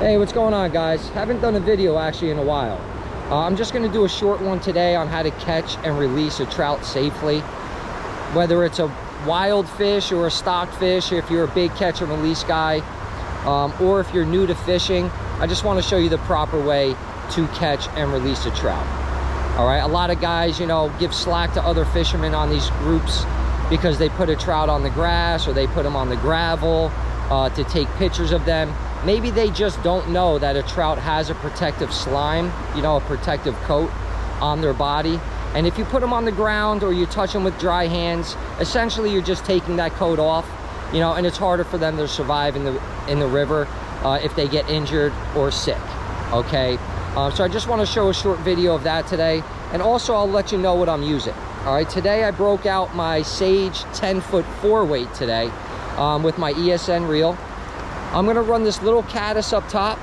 Hey, what's going on, guys? Haven't done a video actually in a while. I'm just going to do a short one today on how to catch and release a trout safely. Whether it's a wild fish or a stock fish, if you're a big catch and release guy, or if you're new to fishing, I just want to show you the proper way to catch and release a trout. All right, a lot of guys, you know, give slack to other fishermen on these groups because they put a trout on the grass or they put them on the gravel to take pictures of them. Maybe they just don't know that a trout has a protective slime, you know, a protective coat on their body. And if you put them on the ground or you touch them with dry hands, essentially you're just taking that coat off, you know, and it's harder for them to survive in the river if they get injured or sick. Okay, so I just want to show a short video of that today, and also I'll let you know what I'm using. All right, today I broke out my Sage 10-foot 4-weight today with my ESN reel. I'm gonna run this little caddis up top,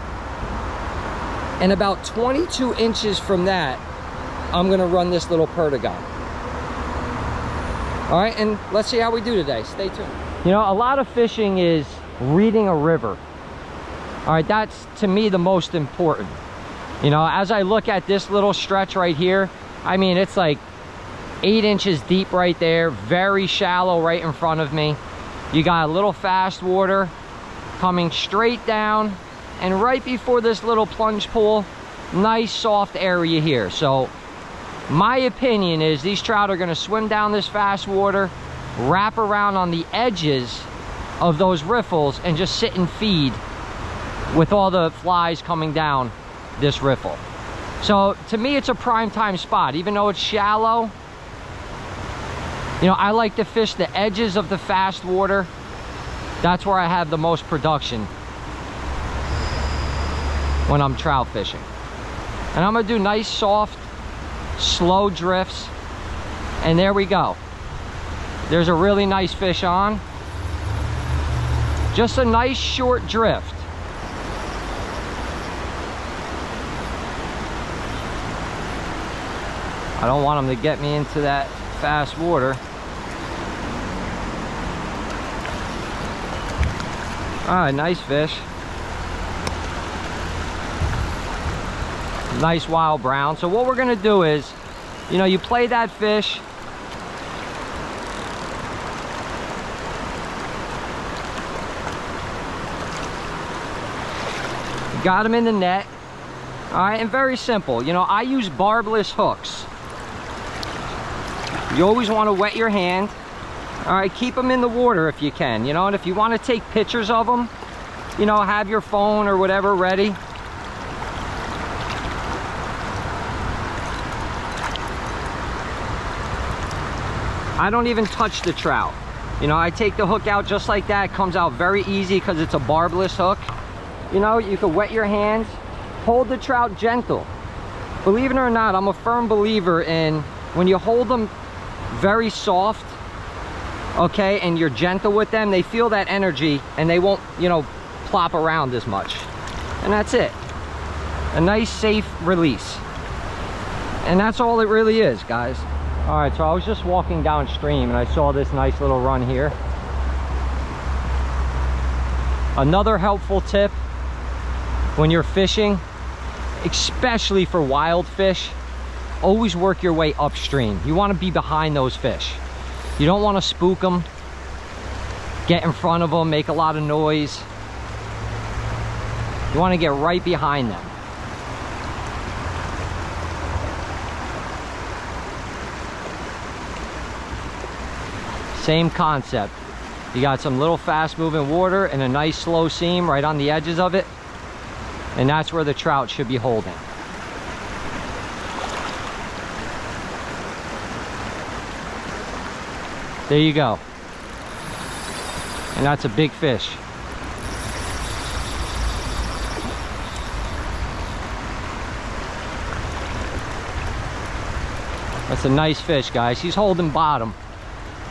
and about 22 inches from that, I'm gonna run this little perdigon. All right, and let's see how we do today. Stay tuned. You know, a lot of fishing is reading a river. All right, that's to me the most important. You know, as I look at this little stretch right here, I mean, it's like 8 inches deep right there, very shallow right in front of me. You got a little fast water coming straight down, and right before this little plunge pool, nice soft area here. So my opinion is these trout are going to swim down this fast water, wrap around on the edges of those riffles, and just sit and feed with all the flies coming down this riffle. So to me, it's a prime time spot. Even though it's shallow, you know, I like to fish the edges of the fast water. That's where I have the most production when I'm trout fishing. And I'm gonna do nice, soft, slow drifts. And there we go. There's a really nice fish on. Just a nice short drift. I don't want him to get me into that fast water. All right, nice fish. Nice wild brown. So what we're gonna do is, you know, you play that fish. You got him in the net. All right, and very simple. You know, I use barbless hooks. You always want to wet your hand. All right, keep them in the water if you can, you know, and if you want to take pictures of them, you know, have your phone or whatever ready. I don't even touch the trout. You know, I take the hook out just like that. It comes out very easy because it's a barbless hook. You know, you can wet your hands, hold the trout gentle. Believe it or not, I'm a firm believer in when you hold them very soft, okay, and you're gentle with them, they feel that energy and they won't, you know, plop around as much. And that's it. A nice, safe release. And that's all it really is, guys. All right, so I was just walking downstream and I saw this nice little run here. Another helpful tip when you're fishing, especially for wild fish, always work your way upstream. You want to be behind those fish. You don't want to spook them, get in front of them, make a lot of noise. You want to get right behind them. Same concept. You got some little fast moving water and a nice slow seam right on the edges of it. And that's where the trout should be holding. There you go. And that's a big fish. That's a nice fish, guys. He's holding bottom,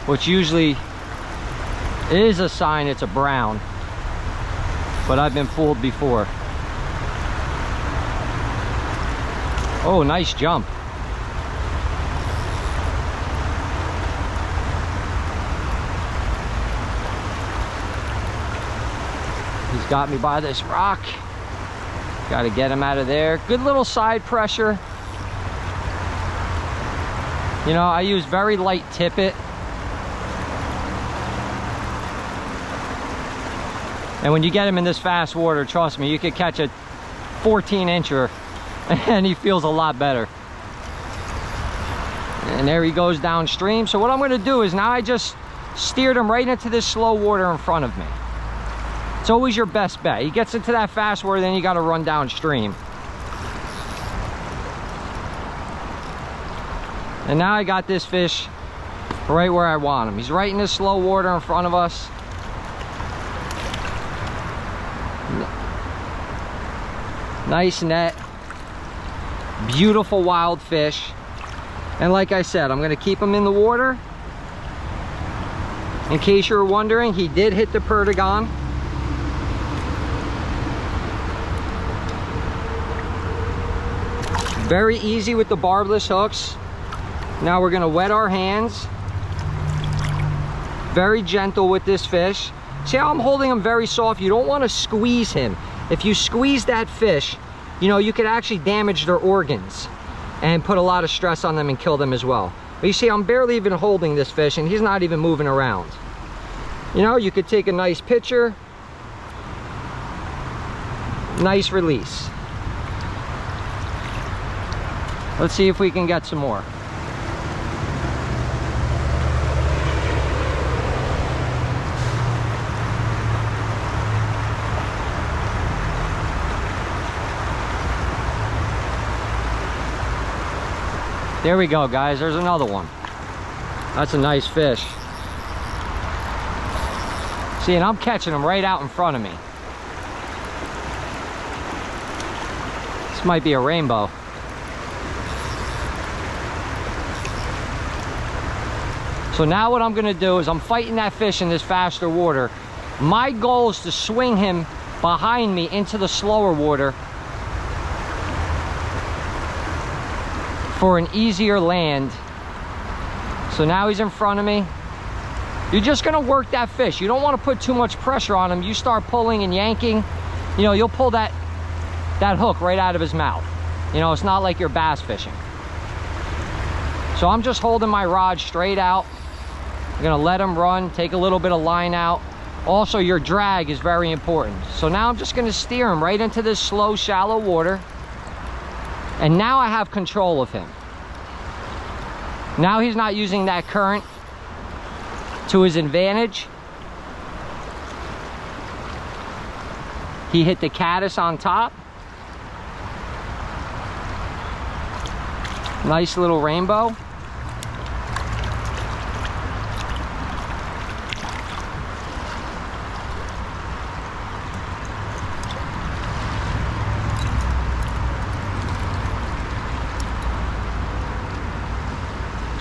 which usually is a sign it's a brown, but I've been fooled before. Oh, nice jump. He's got me by this rock. Got to get him out of there. Good little side pressure. You know, I use very light tippet. And when you get him in this fast water, trust me, you could catch a 14-incher and he feels a lot better. And there he goes downstream. So what I'm going to do is now I just steered him right into this slow water in front of me. It's always your best bet. He gets into that fast water, then you got to run downstream. And now I got this fish right where I want him. He's right in this slow water in front of us. Nice net. Beautiful wild fish. And like I said, I'm going to keep him in the water. In case you're wondering, he did hit the perdigon. Very easy with the barbless hooks. Now we're going to wet our hands. Very gentle with this fish. See how I'm holding him very soft? You don't want to squeeze him. If you squeeze that fish, you know, you could actually damage their organs and put a lot of stress on them and kill them as well. But you see, I'm barely even holding this fish and he's not even moving around. You know, you could take a nice picture. Nice release. Let's see if we can get some more. There we go, guys. There's another one. That's a nice fish. See, and I'm catching them right out in front of me. This might be a rainbow. So now what I'm going to do is I'm fighting that fish in this faster water. My goal is to swing him behind me into the slower water for an easier land. So now he's in front of me. You're just going to work that fish. You don't want to put too much pressure on him. You start pulling and yanking, you know, you'll pull that hook right out of his mouth. You know, it's not like you're bass fishing. So I'm just holding my rod straight out. I'm going to let him run, take a little bit of line out. Also, your drag is very important. So now I'm just going to steer him right into this slow, shallow water. And now I have control of him. Now he's not using that current to his advantage. He hit the caddis on top. Nice little rainbow.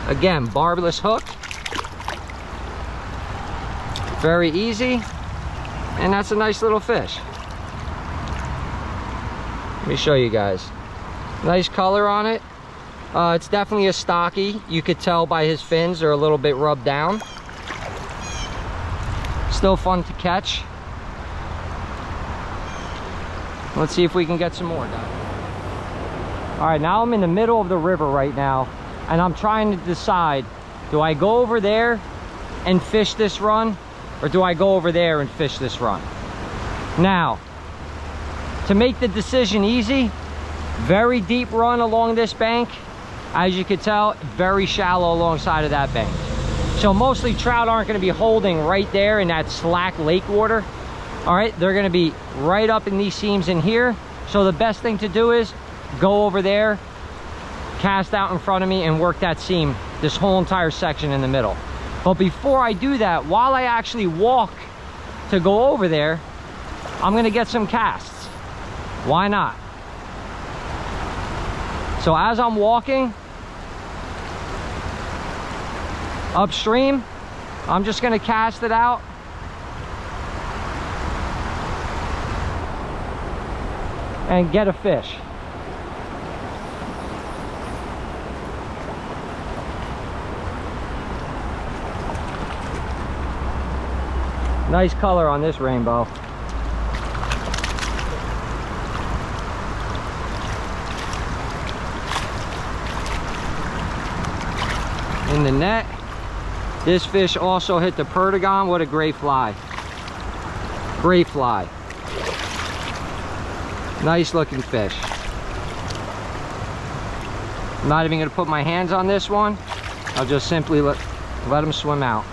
Again, barbless hook. Very easy. And that's a nice little fish. Let me show you guys. Nice color on it. It's definitely a stocky. You could tell by his fins, they're a little bit rubbed down. Still fun to catch. Let's see if we can get some more, guys. All right, now I'm in the middle of the river right now, and I'm trying to decide, do I go over there and fish this run, or do I go over there and fish this run? Now, to make the decision easy, very deep run along this bank. As you can tell, very shallow alongside of that bank. So mostly trout aren't going to be holding right there in that slack lake water. All right, they're going to be right up in these seams in here. So the best thing to do is go over there, cast out in front of me, and work that seam, this whole entire section in the middle. But before I do that, while I actually walk to go over there, I'm going to get some casts. Why not? So as I'm walking upstream, I'm just going to cast it out. And get a fish. Nice color on this rainbow. in the net. This fish also hit the perdigon. What a great fly. Great fly. Nice looking fish. I'm not even going to put my hands on this one. I'll just simply let him swim out.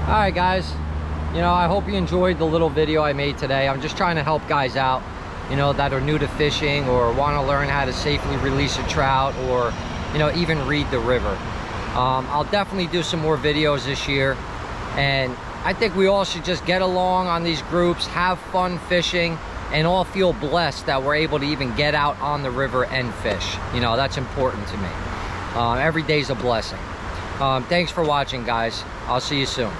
All right, guys. You know, I hope you enjoyed the little video I made today. I'm just trying to help guys out, you know, that are new to fishing or want to learn how to safely release a trout, or, you know, even read the river. I'll definitely do some more videos this year, and I think we all should just get along on these groups, have fun fishing, and all feel blessed that we're able to even get out on the river and fish. You know, that's important to me. Every day's a blessing. Thanks for watching, guys. I'll see you soon.